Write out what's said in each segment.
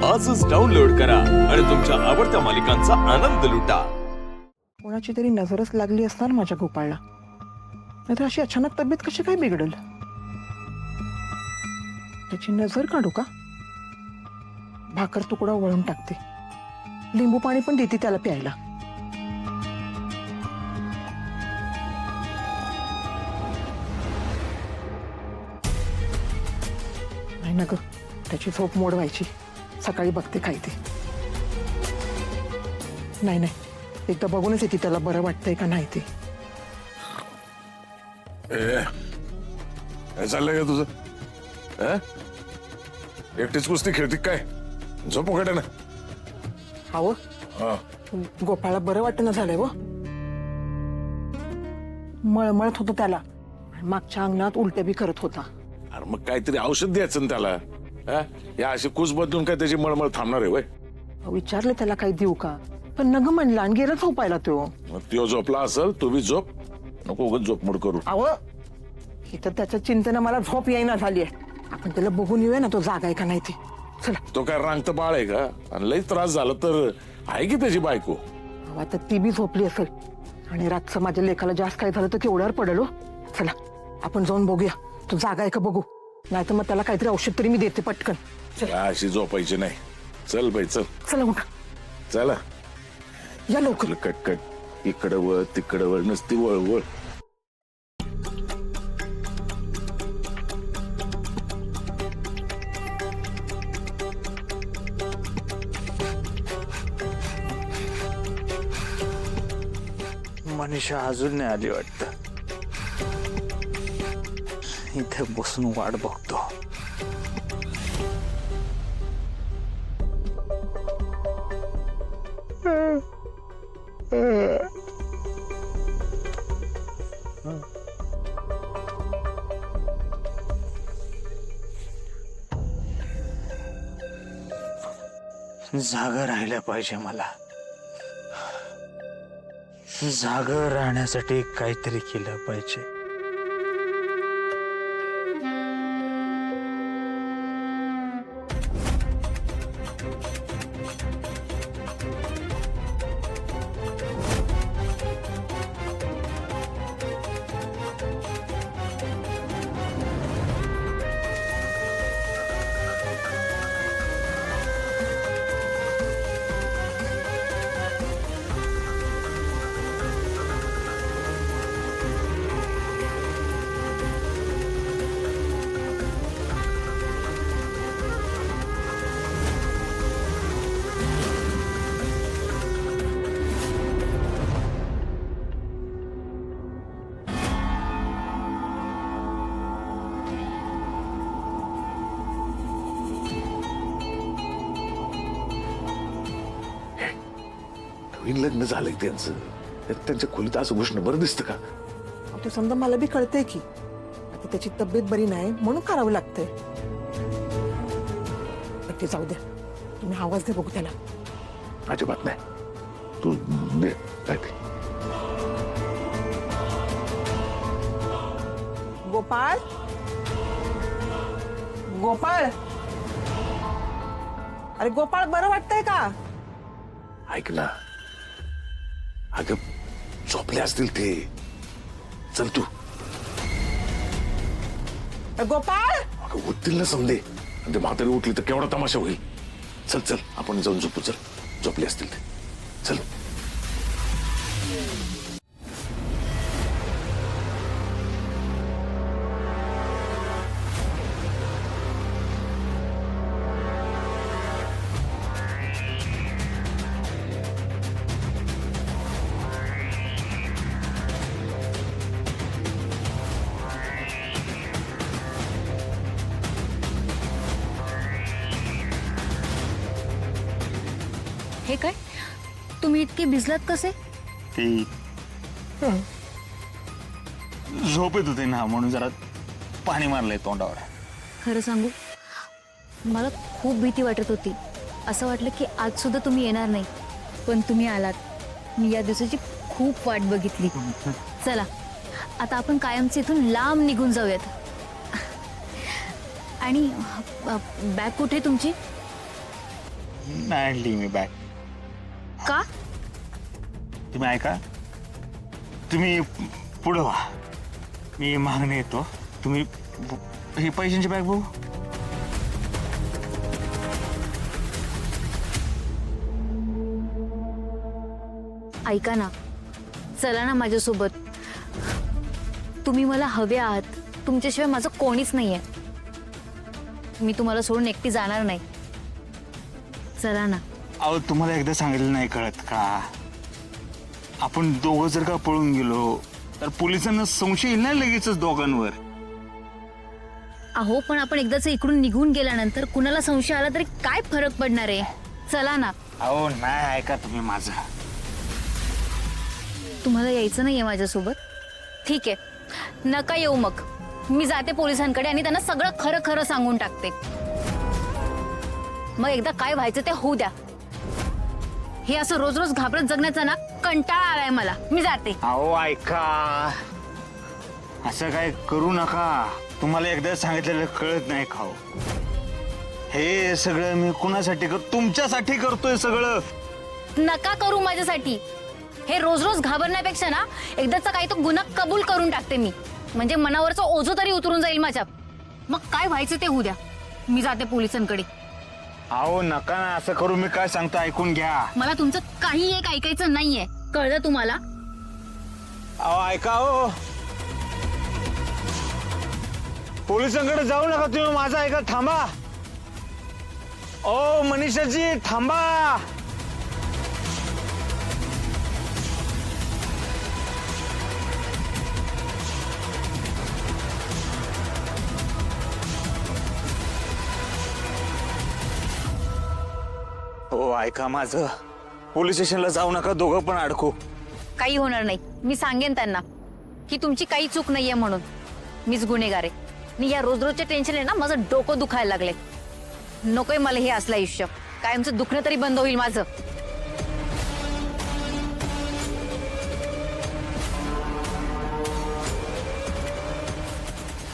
आजच डाउनलोड करा आणि तुमच्या आवडत्या मालिकांचा आनंद लुटा। कोणाची तरी नजरच लागली असणार माझ्या गोपाळला, नाहीतर अशी अचानक तब्येत कशी काय बिघडल? त्याची नजर काढू का? भाकर तुकडा वळून टाकते, लिंबू पाणी पण देते त्याला प्यायला। नाही ना ग, त्याची झोप मोडवायची, सकाळी बघते काय ते। नाही नाही, एकदा बघूनच येते त्याला बरं वाटतंय का नाही ते। काय चाललंय का तुझं? एकटीच कुस्ती खेळते काय? झोप उघडे ना। अहो, गोपाळला बरं वाटणं झालंय व, मळमळत होतं त्याला, मागच्या अंगणात उलट्या बी करत होता। अरे मग काहीतरी औषध द्यायचं ना त्याला। या अशी कुस बदलून काय त्याची मळमळ थांबणार आहे वय? विचारले त्याला काही देऊ का, पण नग म्हणला आणि गेला झोपायला तो। मग तो झोपला असेल, तू बी झोप, नको उगाच झोपमोड करू। अहो, इथं त्याच्या चिंतेनं मला झोप येईना झालीये। आपण त्याला बघून येऊया ना, तो जागा आहे का नाही ते। चला। तो काय रांगत बाळ आहे का? आणि लई त्रास झाला तर आहे की त्याची बायको। आता ती बी झोपली असेल, आणि रातचं माझ्या लेखाला जास्त काय झालं तर केवढ्यावर पडेल हो। चला आपण जाऊन बघूया, तो जागा आहे का बघू, नाहीतर मग त्याला काहीतरी औषध तरी मी देते पटकन। काय अशी झोपायची नाही। चल बाई चल। चला उठा, चला या लवकर। कटकट इकडं वळ तिकडं वळ, नसती वळवळ। मनीषा अजून नाही आली वाटतं, इथे बसून वाट बघतो। जागा राहिल्या पाहिजे मला, जागा राहण्यासाठी काहीतरी केलं पाहिजे। नवीन लग्न झालंय त्यांचं, त्यांच्या खोलीत असं घुसणं बरं दिसतं का? ते समजा मला बी कळतंय की आता त्याची तब्येत बरी नाही म्हणून करावं लागतंय। पण ते जाऊ द्या, तुम्ही आवाज दे बघू त्याला। अजिबात नाही, तू दे काय ते। गोपाळ, गोपाळ, अरे गोपाळ, बरं वाटतंय का? ऐक ना, अगं झोपले असतील ते, चल तू। गोपाळ, अगं उठतील ना समजे, आणि ते म्हातारी उठली तर केवढा तमाशा होईल। चल चल आपण जाऊन झोपू, चल, झोपले असतील ते, चल। हे काय, तुम्ही इतके भिजलात कसे? ती झोप येत होती ना, म्हणून जरा पाणी मारलंय तोंडावर। खरं सांगू, मला खूप भीती वाटत होती। असं वाटलं की आज सुद्धा तुम्ही येणार नाही, पण तुम्ही आलात। मी या दिवसाची खूप वाट बघितली। चला आता आपण कायमचे इथून लांब निघून जाऊयात। आणि बॅग कुठे तुमची? नाही आणली मी बॅग. का? तुम्ही ऐका, तुम्ही पुढं व्हा, मी मागणे येतो. तुम्ही ही पैशांची बॅग बघू. ऐका ना, चला ना माझ्यासोबत. तुम्ही मला हवे आहात, तुमच्याशिवाय माझं कोणीच नाहीये. मी तुम्हाला सोडून एकटी जाणार नाही. चला ना. अहो, तुम्हाला एकदा सांगितलं नाही कळत का? आपण दोघं जर का पळून गेलो तर पोलिसांना संशय येईल ना लगेचच दोघांवर. अहो, पण आपण एकदाच इकडून निघून गेल्यानंतर कुणाला संशय आला तरी काय फरक पडणार आहे? चला ना. अहो नाही, ऐका तुम्ही माझं. तुम्हाला यायचं नाहीये माझ्यासोबत? ठीक आहे, नका येऊ मग. मी जाते पोलिसांकडे आणि त्यांना सगळं खरं खरं सांगून टाकते. मग एकदा काय व्हायचं ते होऊ द्या. हे असं रोज रोज घाबरत जगण्याचा ना कंटाळा आलाय मला. मी जाते. अहो ऐका, असं काय करू नका. तुम्हाला एकदा सांगितलेलं कळत नाही का हो? हे सगळं मी कुणासाठी तुमच्यासाठी करतोय सगळं. नका करू माझ्यासाठी. हे रोज रोज घाबरण्यापेक्षा ना एकदाचा काही तो गुन्हा कबूल करून टाकते मी. म्हणजे मनावरचं ओझं तरी उतरून जाईल माझ्या. मग काय व्हायचं ते होऊ द्या. मी जाते पोलिसांकडे. अहो नका ना असं करू. मी काय सांगतो ऐकून घ्या. मला तुमचं काही एक ऐकायचं नाहीये, कळलं तुम्हाला? अहो ऐका, हो पोलिसांकडे जाऊ नका तुम्ही. माझं ऐका, थांबा. ओ मनीषाजी थांबा. हो ऐका माझं, पोलीस स्टेशनला जाऊ नका. दोघं पण अडकू. काही होणार नाही. मी सांगेन त्यांना की तुमची काही चूक नाहीये म्हणून. मीच गुन्हेगार आहे. मी या रोज रोजच्या टेन्शन आहे ना माझं डोकं दुखायला लागले. नकोय मला हे असलं आयुष्य. कायमचं दुखणं तरी बंद होईल माझं.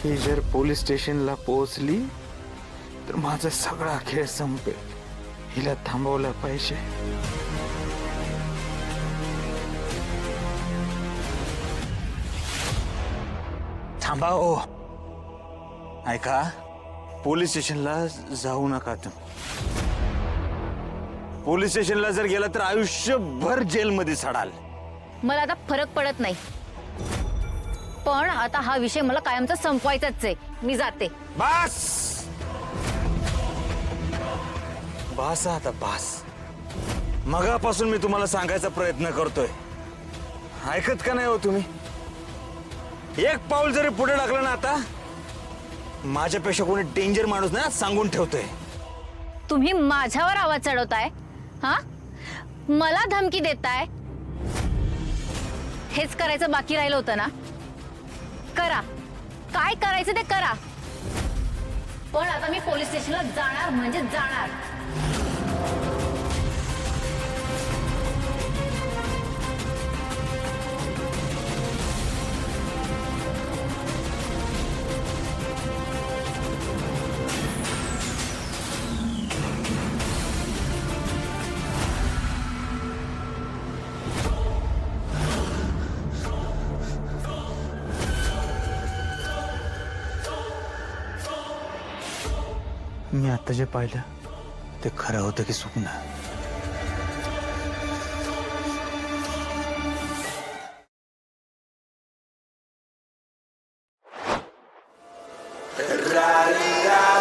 ही जर पोलीस स्टेशनला पोहोचली तर माझा सगळा खेळ संपेल. हिला थांबवलं पाहिजे. थांबा हो. ऐका, पोलीस स्टेशनला जाऊ नका तुम्ही. पोलीस स्टेशनला जर गेला तर आयुष्यभर जेलमध्ये सडाल. मला आता फरक पडत नाही, पण आता हा विषय मला कायमचा संपवायचाच आहे. मी जाते. बस बस आता बस. मगापासून मी तुम्हाला सांगायचा प्रयत्न करतोय, ऐकत का नाही हो तुम्ही? एक पाऊल जरी पुढे टाकलं ना आता, माझ्यापेक्षा कोणी डेंजर माणूस ना सांगून ठेवतोय. तुम्ही माझ्यावर आवाज चढवताय? हा, मला धमकी देताय? हेच करायचं बाकी राहिलं होतं ना? करा, काय करायचं ते करा. पण आता मी पोलीस स्टेशनला जाणार म्हणजे जाणार. मी आता जे पाहिलं ते खरं होतं की स्वप्न? Ra